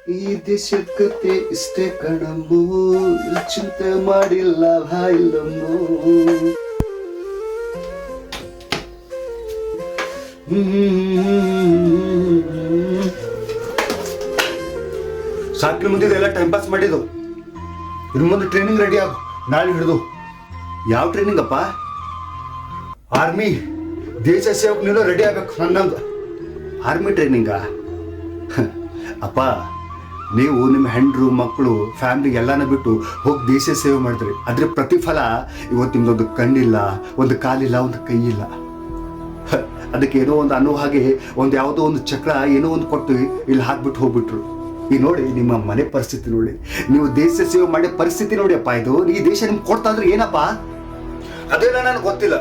ಈ ದೇಶದ ಕತೆ ಇಷ್ಟೇ ಕಣಮ್ಮು, ಚಿಂತೆ ಮಾಡಿಲ್ಲ ಬಾಯಿಲಮ್ಮು. ಸಾಕಿನ ಮುಂದೆ ಎಲ್ಲ ಟೈಮ್ ಪಾಸ್ ಮಾಡಿದ್ದು. ಇನ್ನು ಮುಂದೆ ಟ್ರೈನಿಂಗ್ ರೆಡಿ ಆಗು, ನಾಳೆ ಹಿಡಿದು. ಯಾವ ಟ್ರೈನಿಂಗ್ ಅಪ್ಪ? ಆರ್ಮಿ ದೇಶ ಸೇವಕ್ ನೀನು ರೆಡಿ ಆಗ್ಬೇಕು. ನನ್ನಂದು ಆರ್ಮಿ ಟ್ರೈನಿಂಗಾ? ಅಪ್ಪ, ನೀವು ನಿಮ್ಮ ಹೆಂಡ್ರು ಮಕ್ಕಳು ಫ್ಯಾಮಿಲಿ ಎಲ್ಲಾನ ಬಿಟ್ಟು ಹೋಗಿ ದೇಶ ಸೇವೆ ಮಾಡಿದ್ರಿ. ಅದ್ರ ಪ್ರತಿಫಲ ಇವತ್ತು ನಿಮ್ದೊಂದು ಕಣ್ಣಿಲ್ಲ, ಒಂದು ಕಾಲಿಲ್ಲ, ಒಂದು ಕೈ ಇಲ್ಲ. ಅದಕ್ಕೆ ಏನೋ ಒಂದು ಅನ್ನೋ ಹಾಗೆ ಒಂದು ಯಾವುದೋ ಒಂದು ಚಕ್ರ ಏನೋ ಒಂದು ಕೊಟ್ಟು ಇಲ್ಲಿ ಹಾಕ್ಬಿಟ್ಟು ಹೋಗ್ಬಿಟ್ರು. ಈ ನೋಡಿ ನಿಮ್ಮ ಮನೆ ಪರಿಸ್ಥಿತಿ ನೋಡಿ, ನೀವು ದೇಶ ಸೇವೆ ಮಾಡೋ ಪರಿಸ್ಥಿತಿ ನೋಡಿ ಅಪ್ಪ. ಇದು ಈ ದೇಶ ನಿಮ್ಗೆ ಕೊಡ್ತಾ ಅಂದ್ರೆ ಏನಪ್ಪ? ಅದೇನ ನನಗೆ ಗೊತ್ತಿಲ್ಲ.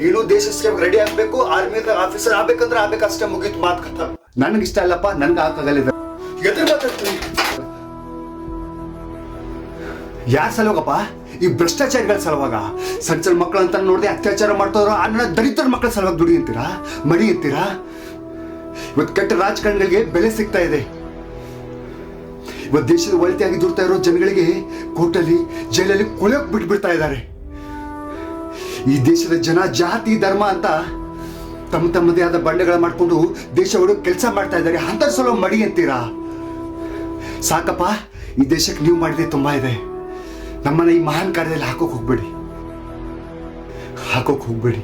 ಏನು ದೇಶ ಸೇವೆ ರೆಡಿ ಆಗ್ಬೇಕು, ಆರ್ಮಿ ಆಫೀಸರ್ ಆಗ್ಬೇಕಂದ್ರೆ ಆಗ್ಬೇಕಷ್ಟೇ, ಮುಗೀತು ಮಾತು ಕಥ. ನನಗೆ ಇಷ್ಟ ಅಲ್ಲಪ್ಪ, ನನ್ಗೆ ಹಾಕಾಗಲ್ಲ. ಎದುರು ಮಾತಾಡ್ತೀನಿ. ಯಾರ ಸಲುವಾಗಪ್ಪ? ಈ ಭ್ರಷ್ಟಾಚಾರಿಗಳ ಸಲುವಾಗ. ಸಣ್ಣ ಸಣ್ಣ ಮಕ್ಕಳು ಅಂತ ನೋಡಿದೆ ಅತ್ಯಾಚಾರ ಮಾಡ್ತಾರೋ ಅನ್ನ ದರಿದ್ರ ಮಕ್ಕಳ ಸಲುವಾಗಿ ದುಡಿ ಅಂತೀರಾ, ಮಡಿ ಅಂತೀರಾ? ಇವತ್ತು ಕೆಟ್ಟ ರಾಜಕಾರಣಿಗಳಿಗೆ ಬೆಲೆ ಸಿಗ್ತಾ ಇದೆ. ಇವತ್ತು ದೇಶದ ಒಳಿತಿಯಾಗಿ ದುಡ್ತಾ ಇರೋ ಜನಗಳಿಗೆ ಕೋರ್ಟಲ್ಲಿ ಜೈಲಲ್ಲಿ ಕೊಳೆಯೋಕ್ ಬಿಟ್ಬಿಡ್ತಾ ಇದ್ದಾರೆ. ಈ ದೇಶದ ಜನ ಜಾತಿ ಧರ್ಮ ಅಂತ ತಮ್ಮದೇ ಆದ ಬಂಡೆಗಳ ಮಾಡ್ಕೊಂಡು ದೇಶ ಒಳಗೆ ಕೆಲಸ ಮಾಡ್ತಾ ಇದ್ದಾರೆ. ಅಂತ ಸಲ ಮಡಿ ಅಂತೀರಾ? ಸಾಕಪ್ಪ, ಈ ದೇಶಕ್ಕೆ ನೀವು ಮಾಡಿದೆ ತುಂಬಾ ಇದೆ. ನಮ್ಮನ್ನ ಈ ಮಹಾನ್ ಕಾರ್ಯದಲ್ಲಿ ಹಾಕೋಕ್ ಹೋಗ್ಬೇಡಿ.